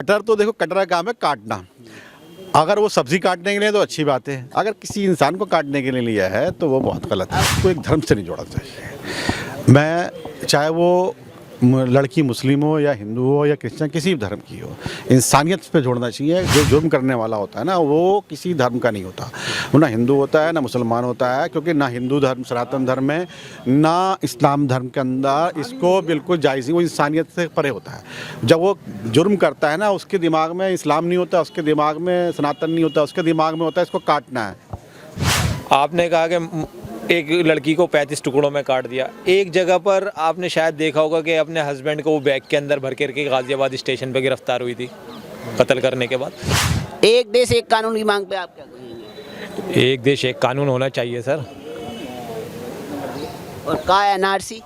Cutter तो देखो, cutter का काम है काटना। अगर वो सब्जी काटने के लिए तो अच्छी बात है, अगर किसी इंसान को काटने के लिए लिया है तो वो बहुत गलत है। उसको एक धर्म से नहीं जोड़ना चाहिए। मैं चाहे वो लड़की मुस्लिम हो या हिंदू हो या क्रिश्चियन, किसी भी धर्म की हो, इंसानियत पे जोड़ना चाहिए। जो जुर्म करने वाला होता है ना, वो किसी धर्म का नहीं होता। वो ना हिंदू होता है ना मुसलमान होता है, क्योंकि ना हिंदू धर्म सनातन धर्म में ना इस्लाम धर्म के अंदर इसको बिल्कुल जायज़ नहीं। वो इंसानियत से परे होता है। जब वो जुर्म करता है ना, उसके दिमाग में इस्लाम नहीं होता, उसके दिमाग में सनातन नहीं होता, उसके दिमाग में होता है इसको काटना है। आपने कहा कि एक लड़की को 35 टुकड़ों में काट दिया। एक जगह पर आपने शायद देखा होगा कि अपने हस्बैंड को वो बैग के अंदर भर करके गाज़ियाबाद स्टेशन पर गिरफ्तार हुई थी कत्ल करने के बाद। एक देश एक कानून की मांग पे आप क्या कहेंगे? एक देश एक कानून होना चाहिए सर। और का एनआरसी?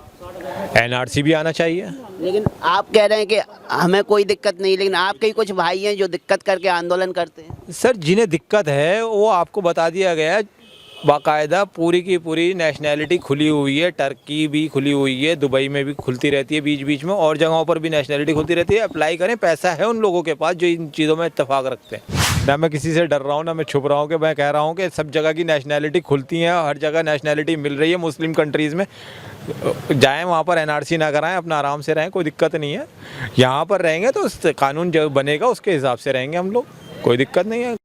एनआरसी भी आना चाहिए। लेकिन आप कह रहे हैं कि हमें कोई दिक्कत नहीं, लेकिन आपके ही कुछ भाई हैं जो दिक्कत करके आंदोलन करते हैं। सर जिन्हें दिक्कत है वो आपको बता दिया गया है, बाकायदा पूरी की पूरी नेशनैलिटी खुली हुई है। टर्की भी खुली हुई है, दुबई में भी खुलती रहती है बीच बीच में, और जगहों पर भी नेशनैलिटी खुलती रहती है। अप्लाई करें, पैसा है उन लोगों के पास जो इन चीज़ों में इत्तेफाक रखते हैं। ना मैं किसी से डर रहा हूँ, ना मैं छुप रहा हूँ, कि मैं कह रहा हूँ कि सब जगह की नेशनैलिटी खुलती हैं, हर जगह नेशनैलिटी मिल रही है मुस्लिम कंट्रीज़ में। जाएं वहाँ पर एनआरसी ना कराएं, अपना आराम से रहें, कोई दिक्कत नहीं है। यहाँ पर रहेंगे तो कानून जो बनेगा उसके हिसाब से रहेंगे हम लोग, कोई दिक्कत नहीं है।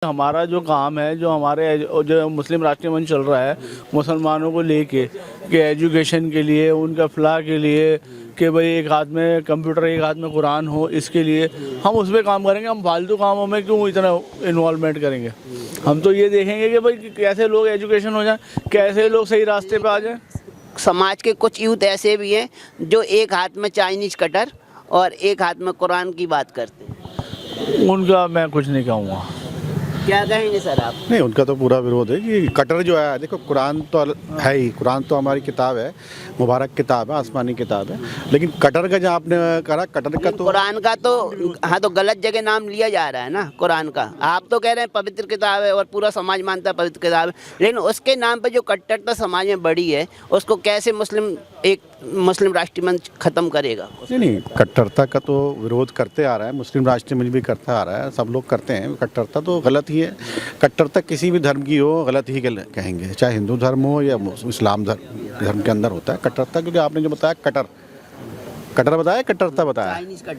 हमारा जो काम है, जो हमारे जो मुस्लिम राष्ट्रीय मंच चल रहा है मुसलमानों को लेके, कि एजुकेशन के लिए, उनका फलाह के लिए, कि भाई एक हाथ में कंप्यूटर एक हाथ में कुरान हो, इसके लिए हम उस पर काम करेंगे। हम फालतू कामों में क्यों इतना इन्वॉल्वमेंट करेंगे? हम तो ये देखेंगे कि भाई कैसे लोग एजुकेशन हो जाए, कैसे लोग सही रास्ते पे आ जाए। समाज के कुछ यूथ ऐसे भी हैं जो एक हाथ में चाइनीज कटर और एक हाथ में कुरान की बात करते हैं। उनका मैं कुछ नहीं कहूँगा। क्या कहेंगे सर आप? नहीं, उनका तो पूरा विरोध है कि कटर जो है, देखो कुरान तो है ही, कुरान तो हमारी किताब है, मुबारक किताब है, आसमानी किताब है। लेकिन कटर का जो आपने कहा, कटर का तो कुरान का तो हाँ, तो गलत जगह नाम लिया जा रहा है ना कुरान का। आप तो कह रहे हैं पवित्र किताब है और पूरा समाज मानता है पवित्र किताब है, लेकिन उसके नाम पे जो कट्टरता समाज में बढ़ी है उसको कैसे एक मुस्लिम राष्ट्रीय मंच खत्म करेगा? नहीं, कट्टरता का तो विरोध करते आ रहा है, मुस्लिम राष्ट्रीय मंच भी करता आ रहा है, सब लोग करते हैं। कट्टरता तो गलत ही है। कट्टरता किसी भी धर्म की हो गलत ही कहेंगे, चाहे हिंदू धर्म हो या इस्लाम धर्म के अंदर होता है कट्टरता। क्योंकि आपने जो बताया कटर बताया, कट्टरता बताया,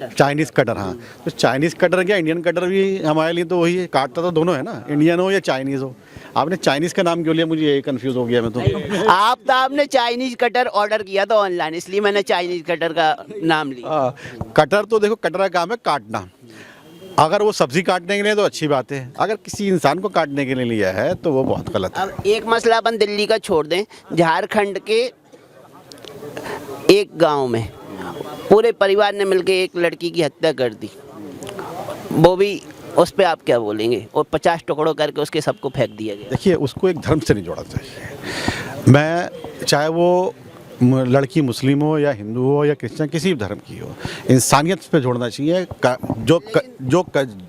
चाइनीज़ कटर। हाँ, तो चाइनीज़ कटर क्या इंडियन कटर भी हमारे लिए तो वही है। काटता तो दोनों है ना, इंडियन हो या चाइनीज़ हो। आपने चाइनीज़ का नाम क्यों लिया? मुझे यही कंफ्यूज हो गया मैं तो। आपने चाइनीज कटर ऑर्डर किया था ऑनलाइन, इसलिए मैंने चाइनीज कटर का नाम लिया। कटर तो देखो, कटर का काम है काटना। अगर वो सब्जी काटने के लिए तो अच्छी बात है, अगर किसी इंसान को काटने के लिए लिया है तो वो बहुत गलत है। अब एक मसला अपन दिल्ली का छोड़ दें, झारखंड के एक गांव में पूरे परिवार ने मिलकर एक लड़की की हत्या कर दी, वो भी उस पे आप क्या बोलेंगे? और 50 टुकड़ों करके उसके सबको फेंक दिया गया। देखिए, उसको एक धर्म से नहीं जोड़ना चाहिए। मैं चाहे वो लड़की मुस्लिम हो या हिंदू हो या क्रिश्चियन, किसी भी धर्म की हो, इंसानियत पे जोड़ना चाहिए।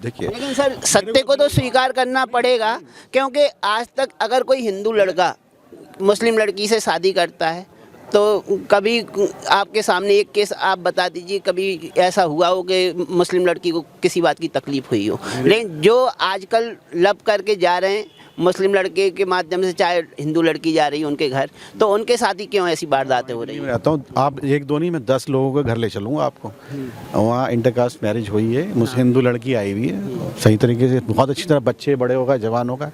देखिए, लेकिन सर सत्य को तो स्वीकार करना पड़ेगा, क्योंकि आज तक अगर कोई हिंदू लड़का मुस्लिम लड़की से शादी करता है तो कभी आपके सामने एक केस आप बता दीजिए कभी ऐसा हुआ हो कि मुस्लिम लड़की को किसी बात की तकलीफ हुई हो। लेकिन जो आजकल लब करके जा रहे हैं मुस्लिम लड़के के माध्यम से, चाहे हिंदू लड़की जा रही है उनके घर, तो उनके साथ ही क्यों ऐसी वारदातें हो रही हैं? मैं रहता हूँ, आप एक दो नहीं, मैं 10 लोगों के घर ले चलूँगा आपको। वहाँ इंटरकास्ट मैरिज हुई है, हिंदू लड़की आई हुई है, सही तरीके से बहुत अच्छी तरह, बच्चे बड़े होगा, जवान होगा,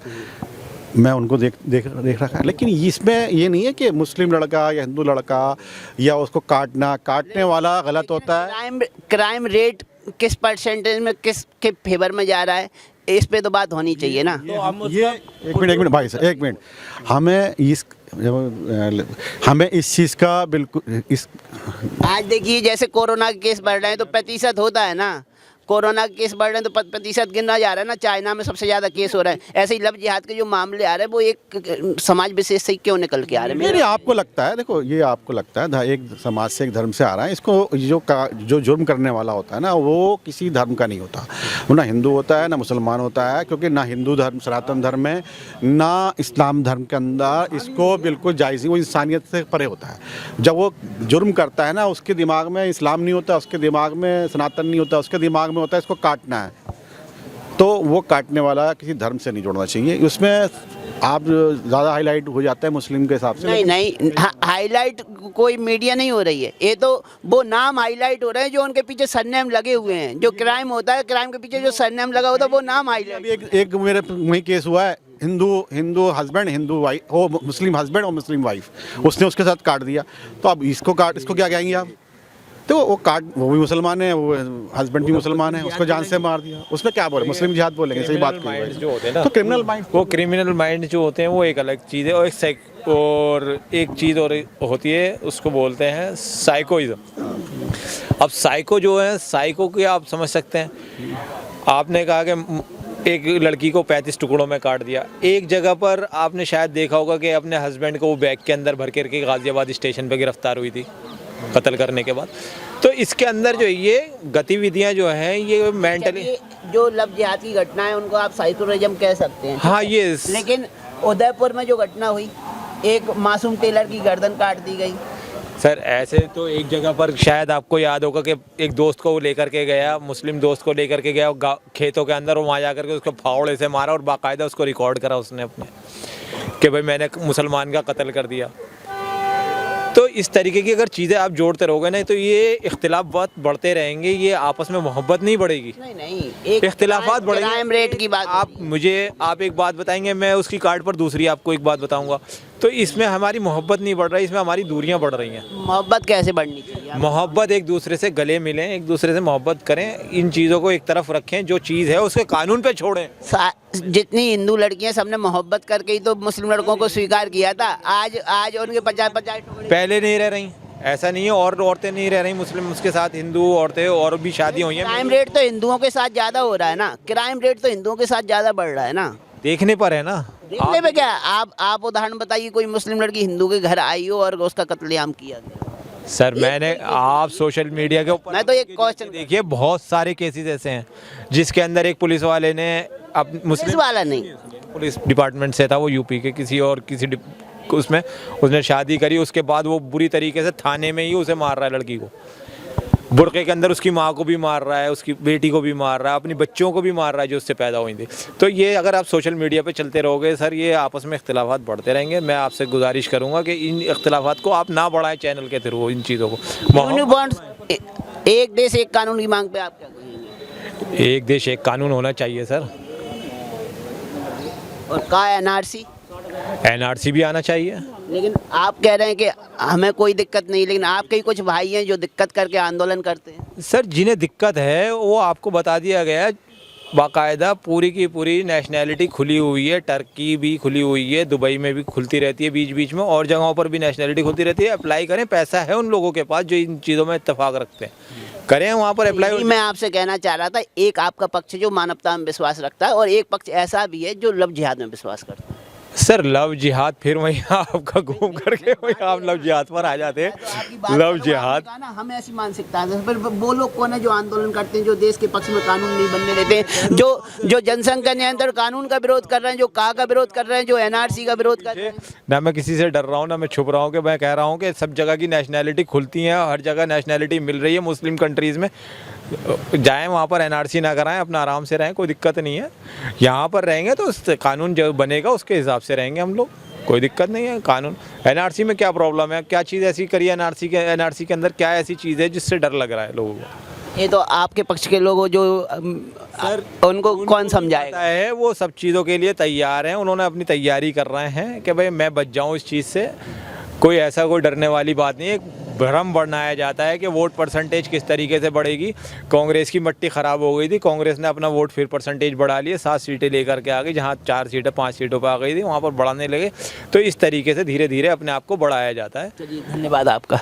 मैं उनको देख रखा है। लेकिन इसमें ये नहीं है कि मुस्लिम लड़का या हिंदू लड़का या उसको काटने वाला गलत होता है। क्राइम रेट किस परसेंटेज में किसके फेवर में जा रहा है, इस पे तो बात होनी चाहिए ना। तो ये एक मिनट भाई साहब, एक मिनट। हमें इस चीज़ का बिल्कुल आज देखिए जैसे कोरोना के केस बढ़ रहे हैं तो प्रतिशत होता है ना, कोरोना के केस बढ़ रहे हैं तो प्रतिशत गिना जा रहा है ना, चाइना में सबसे ज़्यादा केस हो रहे हैं। ऐसे ही लव जिहाद के जो मामले आ रहे हैं वो एक समाज विशेष से क्यों निकल के आ रहे हैं? नहीं, आपको लगता है, देखो ये आपको लगता है एक समाज से, एक धर्म से आ रहा है, इसको जो जुर्म करने वाला होता है ना वो किसी धर्म का नहीं होता, वो ना हिंदू होता है ना मुसलमान होता है, क्योंकि ना हिंदू धर्म सनातन धर्म में ना इस्लाम धर्म के अंदर इसको बिल्कुल जायज़ नहीं, वो इंसानियत से परे होता है। जब वो जुर्म करता है ना उसके दिमाग में इस्लाम नहीं होता, उसके दिमाग में सनातन नहीं होता, उसके दिमाग में होता है इसको काटना है, तो वो काटने वाला किसी धर्म से नहीं जोड़ना चाहिए। उसमें आप ज़्यादा हाईलाइट हो जाता है मुस्लिम के हिसाब से। नहीं, हाईलाइट कोई मीडिया नहीं हो रही है, ये तो वो नाम हाईलाइट हो रहे हैं जो उनके पीछे सरनेम लगे हुए हैं। जो क्राइम होता है, क्राइम के पीछे जो सरनेम लगा होता है वो नाम हाईलाइट। एक मेरे वही केस हुआ है, हिंदू हस्बैंड हिंदू वाइफ, वो मुस्लिम हस्बैंड और मुस्लिम वाइफ, उसने उसके साथ काट दिया, तो अब इसको क्या कहेंगे आप? तो वो भी मुसलमान है, वो हस्बैंड भी मुसलमान है, उसको जान से मार दिया, उसमें क्या बोले? मुस्लिम जिहाद बोलेंगे, सही बात माइंड की। जो होते हैं ना, तो क्रिमिनल माइंड, वो क्रिमिनल माइंड जो होते हैं वो एक अलग चीज़ है, और एक चीज़ और होती है, उसको बोलते हैं साइकोइज्म। अब साइको जो है, साइको की आप समझ सकते हैं, आपने कहा कि एक लड़की को 35 टुकड़ों में काट दिया। एक जगह पर आपने शायद देखा होगा कि अपने हस्बैंड को वो बैग के अंदर भर करके गाज़ियाबाद स्टेशन पर गिरफ्तार हुई थी कत्ल करने के बाद। तो इसके अंदर जो ये गतिविधियां जो हैं ये मेंटली, जो लव जिहाद की घटना है उनको आप साइकोरिज्म कह सकते हैं। हाँ, ये लेकिन उदयपुर में जो घटना हुई, एक मासूम टेलर की गर्दन काट दी गई। सर ऐसे तो एक जगह पर शायद आपको याद होगा कि एक दोस्त को वो लेकर के गया, मुस्लिम दोस्त को लेकर के गया खेतों के अंदर, वहाँ जा करके उसको फावड़े से मारा और बाकायदा उसको रिकॉर्ड करा उसने अपने कि भाई मैंने मुसलमान का कत्ल कर दिया। तो इस तरीके की अगर चीज़ें आप जोड़ते रहोगे ना तो ये इख्तिलाफ बहुत बढ़ते रहेंगे, ये आपस में मोहब्बत नहीं बढ़ेगी। नहीं, इख्तिलाफात बढ़ेंगे। क्राइम रेट की बात आप एक बात बताएंगे, मैं उसकी कार्ड पर दूसरी आपको एक बात बताऊंगा, तो इसमें हमारी मोहब्बत नहीं बढ़ रही, इसमें हमारी दूरियां बढ़ रही हैं। मोहब्बत कैसे बढ़नी चाहिए? मोहब्बत एक दूसरे से गले मिलें, एक दूसरे से मोहब्बत करें, इन चीज़ों को एक तरफ रखें, जो चीज़ है उसके कानून पे छोड़ें। जितनी हिंदू लड़कियां सबने मोहब्बत करके ही तो मुस्लिम लड़कों को स्वीकार किया था। आज उनके 50-50 पहले नहीं रह रही, ऐसा नहीं है, और औरतें नहीं रह रही मुस्लिम उसके साथ, हिंदू औरतें और भी शादी हुई हैं। क्राइम रेट तो हिंदुओं के साथ ज़्यादा हो रहा है ना, क्राइम रेट तो हिंदुओं के साथ ज़्यादा बढ़ रहा है ना। देखने पर है ना, देखने पे क्या, आप उदाहरण बताइए, कोई मुस्लिम लड़की हिंदू के घर आई हो और उसका कत्लेआम किया गया। सर मैंने, आप सोशल मीडिया के ऊपर, मैं तो एक क्वेश्चन देखिए बहुत सारे केसेस ऐसे हैं जिसके अंदर एक पुलिस वाले ने पुलिस वाला नहीं, पुलिस डिपार्टमेंट से था, वो यूपी के किसी उसमें उसने शादी करी, उसके बाद वो बुरी तरीके से थाने में ही उसे मार रहा है, लड़की को बुरके के अंदर, उसकी माँ को भी मार रहा है, उसकी बेटी को भी मार रहा है, अपनी बच्चों को भी मार रहा है जो उससे पैदा हुई थी। तो ये अगर आप सोशल मीडिया पे चलते रहोगे सर, ये आपस में इख्तिलाफात बढ़ते रहेंगे। मैं आपसे गुजारिश करूँगा कि इन इख्तिलाफात को आप ना बढ़ाएं चैनल के थ्रू, इन चीज़ों को। एक देश एक कानून की मांग पे आप क्या कहेंगे? एक देश एक कानून होना चाहिए सर। और का एनआरसी भी आना चाहिए। लेकिन आप कह रहे हैं कि हमें कोई दिक्कत नहीं, लेकिन आपके ही कुछ भाई हैं जो दिक्कत करके आंदोलन करते हैं। सर जिन्हें दिक्कत है वो आपको बता दिया गया है, बाकायदा पूरी की पूरी नेशनैलिटी खुली हुई है, टर्की भी खुली हुई है, दुबई में भी खुलती रहती है बीच बीच में, और जगहों पर भी नेशनैलिटी खुलती रहती है। अप्लाई करें, पैसा है उन लोगों के पास जो इन चीज़ों में इत्तेफाक रखते हैं, करें वहाँ पर अप्लाई। मैं आपसे कहना चाह रहा था, एक आपका पक्ष जो मानवता में विश्वास रखता है और एक पक्ष ऐसा भी है जो लव जिहाद में विश्वास करता है। सर लव जिहाद, फिर वही आपका घूम करके वही आप लव जिहाद पर आ जाते हैं। लव जिहाद हम ऐसी मानसिकता है, फिर वो लोग कौन है जो आंदोलन करते हैं, जो देश के पक्ष में कानून नहीं बनने देते हैं, जो जनसंख्या नियंत्रण कानून का विरोध कर रहे हैं, जो का विरोध कर रहे हैं, जो एनआरसी का विरोध कर रहे हैं। ना मैं किसी से डर रहा हूँ, ना मैं छुप रहा हूँ, कि मैं कह रहा हूँ कि सब जगह की नेशनैलिटी खुलती है, हर जगह नेशनैलिटी मिल रही है। मुस्लिम कंट्रीज़ में जाएं, वहाँ पर एनआरसी ना कराएं, अपना आराम से रहें, कोई दिक्कत नहीं है। यहाँ पर रहेंगे तो कानून जो बनेगा उसके हिसाब से रहेंगे हम लोग, कोई दिक्कत नहीं है। कानून एनआरसी में क्या प्रॉब्लम है, क्या चीज़ ऐसी करी है एनआरसी के अंदर, क्या ऐसी चीज़ है जिससे डर लग रहा है लोगों को? ये तो आपके पक्ष के लोग जो सर उनको कौन समझाएगा है, वो सब चीज़ों के लिए तैयार हैं, उन्होंने अपनी तैयारी कर रहे हैं कि भाई मैं बच जाऊँ इस चीज़ से। कोई डरने वाली बात नहीं है। भ्रम बनाया जाता है कि वोट परसेंटेज किस तरीके से बढ़ेगी। कांग्रेस की मट्टी ख़राब हो गई थी, कांग्रेस ने अपना वोट फिर परसेंटेज बढ़ा लिए, 7 सीटें लेकर के आ गई, जहाँ 4 सीटें 5 सीटों पर आ गई थी वहाँ पर बढ़ाने लगे। तो इस तरीके से धीरे धीरे अपने आप को बढ़ाया जाता है। चलिए, धन्यवाद आपका।